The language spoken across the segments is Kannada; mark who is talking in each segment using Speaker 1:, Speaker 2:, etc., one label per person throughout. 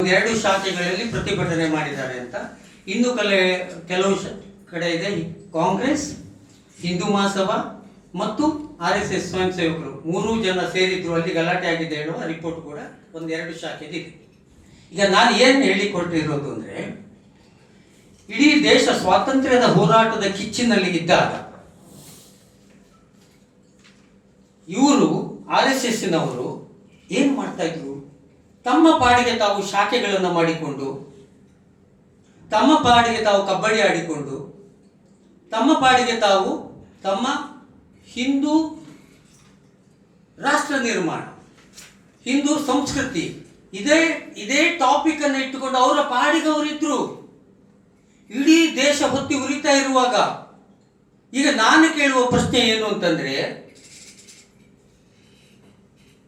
Speaker 1: ಎರಡು ಶಾಖೆಗಳಲ್ಲಿ ಪ್ರತಿಭಟನೆ ಮಾಡಿದ್ದಾರೆ ಅಂತ. ಇನ್ನು ಕೆಲವು ಕಡೆ ಇದೆ ಕಾಂಗ್ರೆಸ್, ಹಿಂದೂ ಮಹಾಸಭಾ ಮತ್ತು RSS ಸ್ವಯಂ ಸೇವಕರು 3 ಜನ ಸೇರಿದ್ರು, ಅಲ್ಲಿ ಗಲಾಟೆ ಆಗಿದೆ ಹೇಳುವ ರಿಪೋರ್ಟ್ ಕೂಡ ಒಂದೆರಡು ಶಾಖೆದಿದೆ. ಈಗ ನಾನು ಏನು ಹೇಳಿಕೊಟ್ಟಿರೋದು ಅಂದರೆ, ಇಡೀ ದೇಶ ಸ್ವಾತಂತ್ರ್ಯದ ಹೋರಾಟದ ಕಿಚ್ಚಿನಲ್ಲಿ ಇದ್ದಾಗ ಇವರು RSSನವರು ಏನು ಮಾಡ್ತಾ ಇದ್ರು, ತಮ್ಮ ಪಾಡಿಗೆ ತಾವು ಶಾಖೆಗಳನ್ನು ಮಾಡಿಕೊಂಡು, ತಮ್ಮ ಪಾಡಿಗೆ ತಾವು ಕಬಡ್ಡಿ ಆಡಿಕೊಂಡು, ತಮ್ಮ ಪಾಡಿಗೆ ತಾವು ತಮ್ಮ ಹಿಂದೂ ರಾಷ್ಟ್ರ ನಿರ್ಮಾಣ, ಹಿಂದೂ ಸಂಸ್ಕೃತಿ, ಇದೇ ಟಾಪಿಕ್ ಅನ್ನು ಇಟ್ಟುಕೊಂಡು ಅವರ ಪಾಡಿಗೆ ಅವರಿದ್ರು. ಇಡೀ ದೇಶ ಹೊತ್ತಿ ಉರಿತಾ ಇರುವಾಗ ಈಗ ನಾನು ಕೇಳುವ ಪ್ರಶ್ನೆ ಏನು ಅಂತಂದ್ರೆ,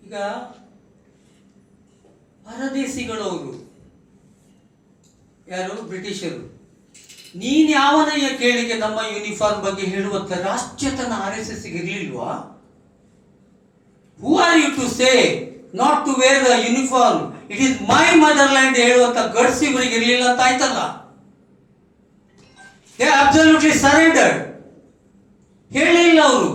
Speaker 1: ಈಗ ಪರದೇಶಿಗಳವರು ಯಾರು, ಬ್ರಿಟಿಷರು, ನೀನ್ ಯಾವನಯ್ಯ ಕೇಳಿಗೆ ನಮ್ಮ ಯೂನಿಫಾರ್ಮ್ ಬಗ್ಗೆ ಹೇಳುವಂತ ರಾಷ್ಟ್ರತನ RSS ಇರಲಿಲ್ವಾ? Who are you to say not to wear the uniform, it is my motherland ಹೇಳುವಂತ ಗಡ್ಸ್ ಇವರಿಗೆ ಇರಲಿಲ್ಲ ಅಂತ ಆಯ್ತಲ್ಲ. They absolutely surrendered. ಹೇಳಿಲ್ಲ ಅವರು.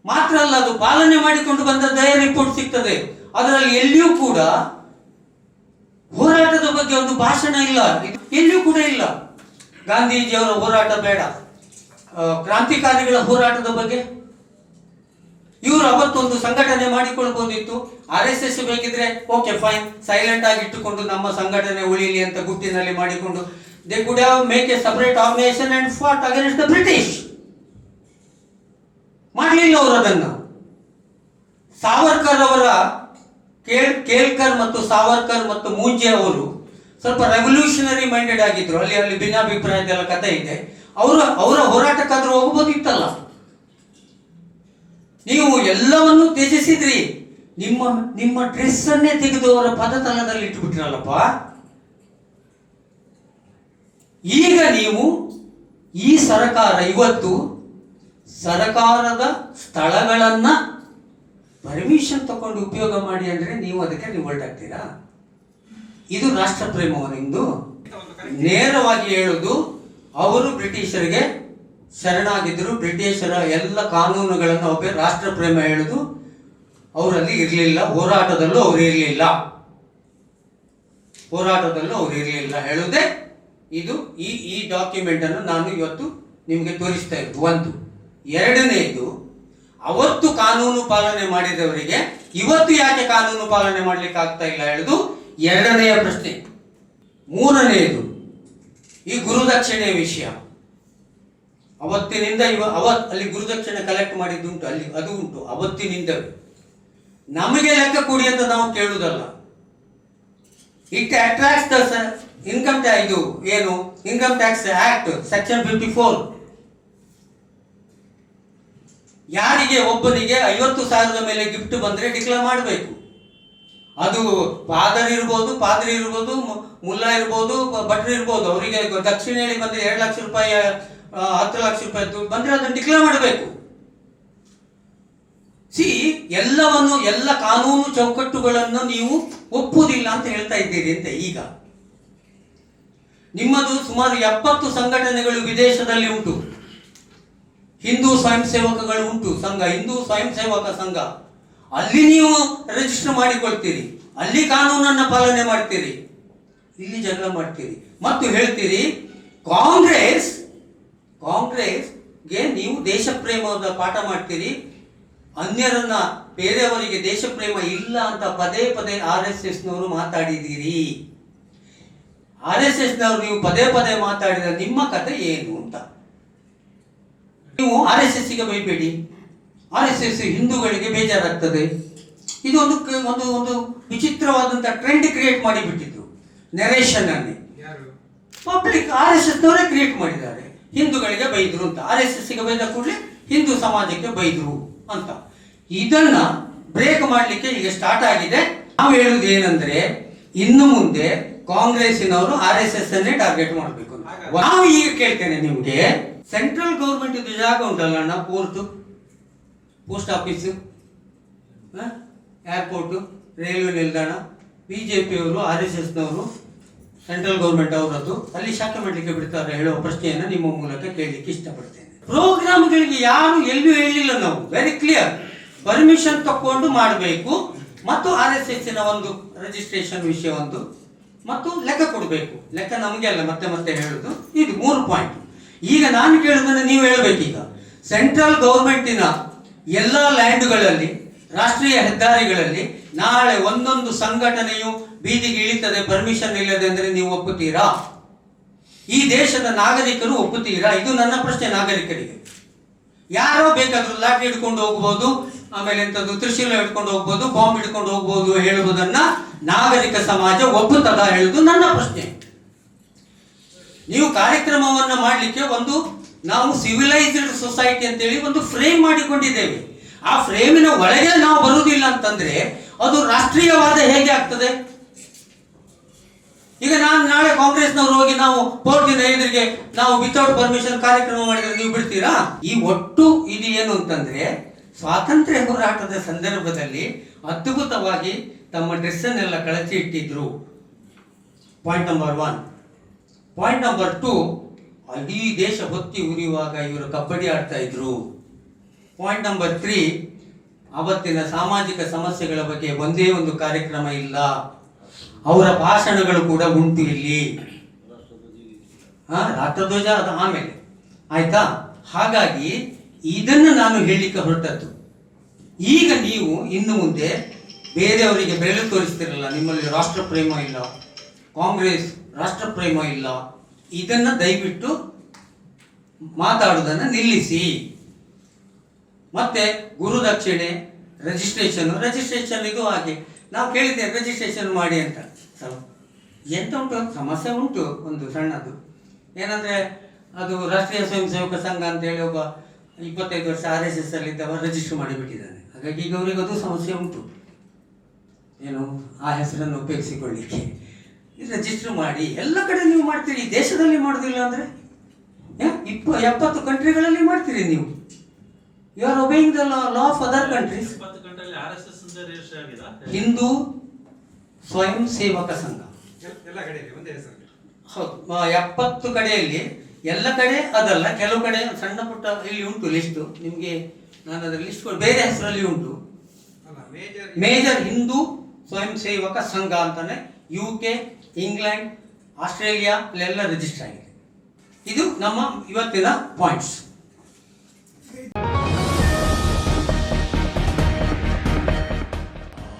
Speaker 1: ಮಾತ್ರ ಅಲ್ಲ, ಅದು ಪಾಲನೆ ಮಾಡಿಕೊಂಡು ಬಂದದ್ದೇ ರಿಪೋರ್ಟ್ ಸಿಗ್ತದೆ. ಅದರಲ್ಲಿ ಎಲ್ಲಿಯೂ ಕೂಡ ಹೋರಾಟದ ಬಗ್ಗೆ ಒಂದು ಭಾಷಣ ಇಲ್ಲ, ಎಲ್ಲಿಯೂ ಕೂಡ ಇಲ್ಲ. ಗಾಂಧೀಜಿಯವರ ಹೋರಾಟ ಬೇಡ, ಕ್ರಾಂತಿಕಾರಿಗಳ ಹೋರಾಟದ ಬಗ್ಗೆ ಇವರು ಅವತ್ತೊಂದು ಸಂಘಟನೆ ಮಾಡಿಕೊಳ್ಬಹುದಿತ್ತು. RSS ಬೇಕಿದ್ರೆ ಓಕೆ ಫೈನ್, ಸೈಲೆಂಟ್ ಆಗಿ ಇಟ್ಟುಕೊಂಡು ನಮ್ಮ ಸಂಘಟನೆ ಉಳಿಲಿ ಅಂತ ಗುಟ್ಟಿನಲ್ಲಿ ಮಾಡಿಕೊಂಡು they could have make a separate organisation and fought against the British. ಮಾಡಲಿಲ್ಲ ಅವರು ಅದನ್ನು. ಸಾವರ್ಕರ್ ಅವರ ಕೇಳ್ಕರ್ ಮತ್ತು ಸಾವರ್ಕರ್ ಮತ್ತು ಮೂಂಜೆ ಅವರು ಸ್ವಲ್ಪ ರೆವಲ್ಯೂಷನರಿ ಮೈಂಡೆಡ್ ಆಗಿದ್ರು. ಅಲ್ಲಿ ಭಿನ್ನಾಭಿಪ್ರಾಯದೆಲ್ಲ ಕಥೆ ಇದೆ. ಅವರ ಹೋರಾಟಕ್ಕಾದ್ರೂ ಹೋಗ್ಬೋದಿತ್ತಲ್ಲ. ನೀವು ಎಲ್ಲವನ್ನೂ ತ್ಯಜಿಸಿದ್ರಿ, ನಿಮ್ಮ ಡ್ರೆಸ್ ಅನ್ನೇ ತೆಗೆದು ಅವರ ಪದತಲದಲ್ಲಿ ಇಟ್ಟುಬಿಟ್ರಲ್ಲಪ್ಪ. ಈಗ ನೀವು ಈ ಸರ್ಕಾರ ಇವತ್ತು ಸರ್ಕಾರದ ಸ್ಥಳಗಳನ್ನ ಪರ್ಮಿಷನ್ ತಗೊಂಡು ಉಪಯೋಗ ಮಾಡಿ ಅಂದ್ರೆ ನೀವು ಅದಕ್ಕೆ ರಿವೋಲ್ಟ್ ಆಗ್ತೀರಾ? ಇದು ರಾಷ್ಟ್ರ ಪ್ರೇಮವ ನಿಮ್ದು? ನೇರವಾಗಿ ಹೇಳುದು, ಅವರು ಬ್ರಿಟಿಷರಿಗೆ ಶರಣಾಗಿದ್ದರು. ಬ್ರಿಟಿಷರ ಎಲ್ಲ ಕಾನೂನುಗಳನ್ನು ರಾಷ್ಟ್ರ ಪ್ರೇಮ ಹೇಳುದು ಅವರಲ್ಲಿ ಇರಲಿಲ್ಲ. ಹೋರಾಟದಲ್ಲೂ ಅವರು ಇರಲಿಲ್ಲ ಹೇಳುವುದೇ ಇದು. ಈ ಡಾಕ್ಯುಮೆಂಟ್ ಅನ್ನು ನಾನು ಇವತ್ತು ನಿಮಗೆ ತೋರಿಸ್ತಾ ಇದ್ದು. ಒಂದು. ಎರಡನೆಯದು, ಅವತ್ತು ಕಾನೂನು ಪಾಲನೆ ಮಾಡಿದವರಿಗೆ ಇವತ್ತು ಯಾಕೆ ಕಾನೂನು ಪಾಲನೆ ಮಾಡ್ಲಿಕ್ಕೆ ಆಗ್ತಾ ಇಲ್ಲ ಹೇಳುದು ಎರಡನೆಯ ಪ್ರಶ್ನೆ. ಮೂರನೆಯದು, ಈ ಗುರುದಕ್ಷಿಣೆ ವಿಷಯ. ಅವತ್ತಿನಿಂದ ಅಲ್ಲಿ ಗುರುದಕ್ಷಿಣೆ ಕಲೆಕ್ಟ್ ಮಾಡಿದ್ದುಂಟು, ಅಲ್ಲಿ ಅದು ಉಂಟು ಅವತ್ತಿನಿಂದ. ನಮಗೆ ಲೆಕ್ಕ ಕೊಡಿ ಅಂತ ನಾವು ಕೇಳುವುದಲ್ಲ. It attracts the income tax. ಇದು ಏನು, ಇನ್ಕಮ್ ಟ್ಯಾಕ್ಸ್ ಆಕ್ಟ್ ಸೆಕ್ಷನ್ 54. ಯಾರಿಗೆ ಒಬ್ಬನಿಗೆ 50,000 ಮೇಲೆ ಗಿಫ್ಟ್ ಬಂದ್ರೆ ಡಿಕ್ಲೇರ್ ಮಾಡಬೇಕು. ಅದು ಪಾದ್ರಿ ಇರ್ಬೋದು, ಮುಲ್ಲಾ ಇರ್ಬೋದು, ಭಟ್ರು ಇರ್ಬೋದು. ಅವರಿಗೆ ದಕ್ಷಿಣ ಹೇಳಿ ಬಂದ್ರೆ 2 ಲಕ್ಷ ರೂಪಾಯಿ 10 ಲಕ್ಷ ರೂಪಾಯಿ ಬಂದ್ರೆ ಅದನ್ನು ಡಿಕ್ಲೇರ್ ಮಾಡಬೇಕು. ಎಲ್ಲ ಕಾನೂನು ಚೌಕಟ್ಟುಗಳನ್ನು ನೀವು ಒಪ್ಪುವುದಿಲ್ಲ ಅಂತ ಹೇಳ್ತಾ ಇದ್ದೀರಿ ಅಂತ. ಈಗ ನಿಮ್ಮದು ಸುಮಾರು 70 ಸಂಘಟನೆಗಳು ವಿದೇಶದಲ್ಲಿ ಉಂಟು. ಹಿಂದೂ ಸ್ವಯಂ ಸೇವಕಗಳು ಉಂಟು ಸಂಘ, ಹಿಂದೂ ಸ್ವಯಂ ಸೇವಕ ಸಂಘ. ಅಲ್ಲಿ ನೀವು ರಿಜಿಸ್ಟರ್ ಮಾಡಿಕೊಳ್ತೀರಿ, ಅಲ್ಲಿ ಕಾನೂನನ್ನು ಪಾಲನೆ ಮಾಡ್ತೀರಿ, ಇಲ್ಲಿ ಜಗಳ ಮಾಡ್ತೀರಿ ಮತ್ತು ಹೇಳ್ತೀರಿ ಕಾಂಗ್ರೆಸ್ಗೆ ನೀವು ದೇಶ ಪ್ರೇಮದ ಪಾಠ ಮಾಡ್ತೀರಿ. ಅನ್ಯರನ್ನ, ಬೇರೆಯವರಿಗೆ ದೇಶ ಪ್ರೇಮ ಇಲ್ಲ ಅಂತ ಪದೇ RSSನವರು ಮಾತಾಡಿದ್ದೀರಿ. RSSನವರು ನೀವು ಪದೇ ಮಾತಾಡಿದ ನಿಮ್ಮ ಕಥೆ ಏನು ಅಂತ. ನೀವು RSSಗೆ ಬೈಬೇಡಿ. RSS ಹಿಂದೂಗಳಿಗೆ ಬೇಜಾರಾಗ್ತದೆ. ಇದು ಒಂದು ವಿಚಿತ್ರವಾದಂತ ಟ್ರೆಂಡ್ ಕ್ರಿಯೇಟ್ ಮಾಡಿಬಿಟ್ಟಿದ್ರು. ನೆರೇಷನ್ ಅನ್ನೇ ಪಬ್ಲಿಕ್ RSSನವರೇ ಕ್ರಿಯೇಟ್ ಮಾಡಿದ್ದಾರೆ. ಹಿಂದೂಗಳಿಗೆ ಬೈದ್ರು ಅಂತ, RSSಗೆ ಬೈದ ಕೂಡಲೇ ಹಿಂದೂ ಸಮಾಜಕ್ಕೆ ಬೈದ್ರು ಅಂತ. ಇದನ್ನ ಬ್ರೇಕ್ ಮಾಡಲಿಕ್ಕೆ ಈಗ ಸ್ಟಾರ್ಟ್ ಆಗಿದೆ. ನಾವು ಹೇಳುವುದು ಏನಂದ್ರೆ, ಇನ್ನು ಮುಂದೆ ಕಾಂಗ್ರೆಸ್ಸಿನವರು RSS ಅನ್ನೇ ಟಾರ್ಗೆಟ್ ಮಾಡಬೇಕು. ನಾವು ಈಗ ಕೇಳ್ತೇನೆ ನಿಮ್ಗೆ, ಸೆಂಟ್ರಲ್ ಗೌರ್ಮೆಂಟ್ ಇದು ಜಾಗ ಉಂಟಲ್ಲ, ಪೋಸ್ಟ್ ಆಫೀಸು, ಏರ್ಪೋರ್ಟು, ರೈಲ್ವೆ ನಿಲ್ದಾಣ, BJPಯವರು RSSನವರು ಸೆಂಟ್ರಲ್ ಗೌರ್ಮೆಂಟ್ ಅವರದ್ದು ಅಲ್ಲಿ ಶಾಖೆ ಮಾಡಲಿಕ್ಕೆ ಬಿಡ್ತಾರೆ ಹೇಳುವ ಪ್ರಶ್ನೆಯನ್ನು ನಿಮ್ಮ ಮೂಲಕ ಕೇಳಲಿಕ್ಕೆ ಇಷ್ಟಪಡ್ತೇನೆ. ಪ್ರೋಗ್ರಾಮ್ಗಳಿಗೆ ಯಾರು ಎಲ್ಲೂ ಹೇಳಿಲ್ಲ, ನಾವು ವೆರಿ ಕ್ಲಿಯರ್ ಪರ್ಮಿಷನ್ ತಕೊಂಡು ಮಾಡಬೇಕು ಮತ್ತು RSSನ ಒಂದು ರಿಜಿಸ್ಟ್ರೇಷನ್ ವಿಷಯ ಒಂದು ಮತ್ತು ಲೆಕ್ಕ ಕೊಡಬೇಕು. ಲೆಕ್ಕ ನಮಗೆ ಅಲ್ಲ, ಮತ್ತೆ ಮತ್ತೆ ಹೇಳುದು. ಇದು 3 ಪಾಯಿಂಟ್. ಈಗ ನಾನು ಕೇಳುವುದನ್ನು ನೀವು ಹೇಳಬೇಕೀಗ. ಸೆಂಟ್ರಲ್ ಗೌರ್ಮೆಂಟಿನ ಎಲ್ಲ ಲ್ಯಾಂಡ್ಗಳಲ್ಲಿ, ರಾಷ್ಟ್ರೀಯ ಹೆದ್ದಾರಿಗಳಲ್ಲಿ ನಾಳೆ ಒಂದೊಂದು ಸಂಘಟನೆಯು ಬೀದಿಗೆ ಇಳಿತದೆ ಪರ್ಮಿಷನ್ ಇಲ್ಲದೆ ಅಂದರೆ ನೀವು ಒಪ್ಪುತ್ತೀರಾ? ಈ ದೇಶದ ನಾಗರಿಕರು ಒಪ್ಪುತ್ತೀರಾ? ಇದು ನನ್ನ ಪ್ರಶ್ನೆ ನಾಗರಿಕರಿಗೆ. ಯಾರೋ ಬೇಕಾದ್ರೂ ಲಾಠಿ ಹಿಡ್ಕೊಂಡು ಹೋಗ್ಬೋದು, ಆಮೇಲೆ ಎಂಥದ್ದು ತ್ರಿಶೂಲ ಹಿಡ್ಕೊಂಡು ಹೋಗ್ಬೋದು, ಬಾಂಬ್ ಹಿಡ್ಕೊಂಡು ಹೋಗ್ಬೋದು ಹೇಳುವುದನ್ನ ನಾಗರಿಕ ಸಮಾಜ ಒಪ್ಪುತ್ತದ ಹೇಳುವುದು ನನ್ನ ಪ್ರಶ್ನೆ. ನೀವು ಕಾರ್ಯಕ್ರಮವನ್ನು ಮಾಡಲಿಕ್ಕೆ ಒಂದು ನಾವು ಸಿವಿಲೈಸ್ಡ್ ಸೊಸೈಟಿ ಅಂತೇಳಿ ಒಂದು ಫ್ರೇಮ್ ಮಾಡಿಕೊಂಡಿದ್ದೇವೆ. ಆ ಫ್ರೇಮಿನ ಒಳಗೆ ನಾವು ಬರುವುದಿಲ್ಲ ಅಂತಂದ್ರೆ ಅದು ರಾಷ್ಟ್ರೀಯವಾದ ಹೇಗೆ ಆಗ್ತದೆ? ಈಗ ನಾನು ನಾಳೆ ಕಾಂಗ್ರೆಸ್ನವರು ಹೋಗಿ ನಾವು ಕೋರ್ಟಿನ ಎದುರಿಗೆ ನಾವು ವಿತೌಟ್ ಪರ್ಮಿಷನ್ ಕಾರ್ಯಕ್ರಮ ಮಾಡಿದ್ರೆ ನೀವು ಬಿಡ್ತೀರಾ? ಈ ಒಟ್ಟು ಇದು ಏನು ಅಂತಂದ್ರೆ ಸ್ವಾತಂತ್ರ್ಯ ಹೋರಾಟದ ಸಂದರ್ಭದಲ್ಲಿ ಅದ್ಭುತವಾಗಿ ತಮ್ಮ ಡ್ರೆಸ್ ಅನ್ನೆಲ್ಲ ಕಳಚಿ ಇಟ್ಟಿದ್ರು. Point number 1. ಪಾಯಿಂಟ್ ನಂಬರ್ 2, ಇಡೀ ದೇಶ ಹೊತ್ತಿ ಉರಿಯುವಾಗ ಇವರು ಕಬಡ್ಡಿ ಆಡ್ತಾ ಇದ್ರು. ಪಾಯಿಂಟ್ ನಂಬರ್ 3, ಅವತ್ತಿನ ಸಾಮಾಜಿಕ ಸಮಸ್ಯೆಗಳ ಬಗ್ಗೆ ಒಂದೇ ಒಂದು ಕಾರ್ಯಕ್ರಮ ಇಲ್ಲ. ಅವರ ಭಾಷಣಗಳು ಕೂಡ ಉಂಟು ಇಲ್ಲಿ. ರಾಷ್ಟ್ರಧ್ವಜ ಅದು ಆಮೇಲೆ ಆಯ್ತಾ. ಹಾಗಾಗಿ ಇದನ್ನು ನಾನು ಹೇಳಲಿಕ್ಕೆ ಹೊರಟದ್ದು. ಈಗ ನೀವು ಇನ್ನು ಮುಂದೆ ಬೇರೆಯವರಿಗೆ ಬೆರಳು ತೋರಿಸ್ತಿರಲ್ಲ, ನಿಮ್ಮಲ್ಲಿ ರಾಷ್ಟ್ರ ಪ್ರೇಮ ಇಲ್ಲ, ಕಾಂಗ್ರೆಸ್ ರಾಷ್ಟ್ರ ಪ್ರೇಮ ಇಲ್ಲ, ಇದನ್ನ ದಯವಿಟ್ಟು ಮಾತಾಡುವುದನ್ನು ನಿಲ್ಲಿಸಿ. ಮತ್ತೆ ಗುರುದಕ್ಷಿಣೆ ರಿಜಿಸ್ಟ್ರೇಷನ್ ಇದು ಹಾಗೆ ನಾವು ಕೇಳಿದ್ದೇವೆ, ರಿಜಿಸ್ಟ್ರೇಷನ್ ಮಾಡಿ ಅಂತ. ಎಂತ ಉಂಟು ಸಮಸ್ಯೆ ಉಂಟು. ಒಂದು ಸಣ್ಣದು ಏನಂದ್ರೆ ಅದು ರಾಷ್ಟ್ರೀಯ ಸ್ವಯಂ ಸೇವಕ ಸಂಘ ಅಂತ ಹೇಳಿ ಒಬ್ಬ 25 ವರ್ಷ RSS ಅಲ್ಲಿ ಇದ್ದವ ರಿಜಿಸ್ಟರ್ ಮಾಡಿಬಿಟ್ಟಿದ್ದಾನೆ. ಹಾಗಾಗಿ ಈಗ ಅವರಿಗೆ ಅದು ಸಮಸ್ಯೆ ಉಂಟು, ಏನು ಆ ಹೆಸರನ್ನು ಉಪಯೋಗಿಸಿಕೊಳ್ಳಿಕ್ಕೆ. ರಿಜಿಸ್ಟರ್ ಮಾಡಿ, ಎಲ್ಲ ಕಡೆ ನೀವು ಮಾಡ್ತೀರಿ, ದೇಶದಲ್ಲಿ ಮಾಡೋದಿಲ್ಲ ಅಂದ್ರೆ 70 ಕಂಟ್ರಿಗಳಲ್ಲಿ ಮಾಡ್ತೀರಿ ನೀವು. You are obeying the law of other countries. Hindu Swayam Sevak ಸಂಘ ಹೌದು, 70 ಕಡೆಯಲ್ಲಿ. ಎಲ್ಲ ಕಡೆ ಅದಲ್ಲ, ಕೆಲವು ಕಡೆ ಸಣ್ಣ ಪುಟ್ಟ ಇಲ್ಲಿ ಉಂಟು ಲಿಸ್ಟ್ ನಿಮಗೆ. ನಾನು ಅದರ ಲಿಸ್ಟ್ ಬೇರೆ ಹೆಸರಲ್ಲಿ ಉಂಟು. ಮೇಜರ್ ಹಿಂದೂ ಸ್ವಯಂ ಸೇವಕ ಸಂಘ ಅಂತಾನೆ UK, ಇಂಗ್ಲೆಂಡ್, ಆಸ್ಟ್ರೇಲಿಯಾ ಅಲ್ಲೆಲ್ಲ ರಿಜಿಸ್ಟರ್ ಆಗಿದೆ. ಇದು ನಮ್ಮ ಇವತ್ತಿನ ಪಾಯಿಂಟ್ಸ್.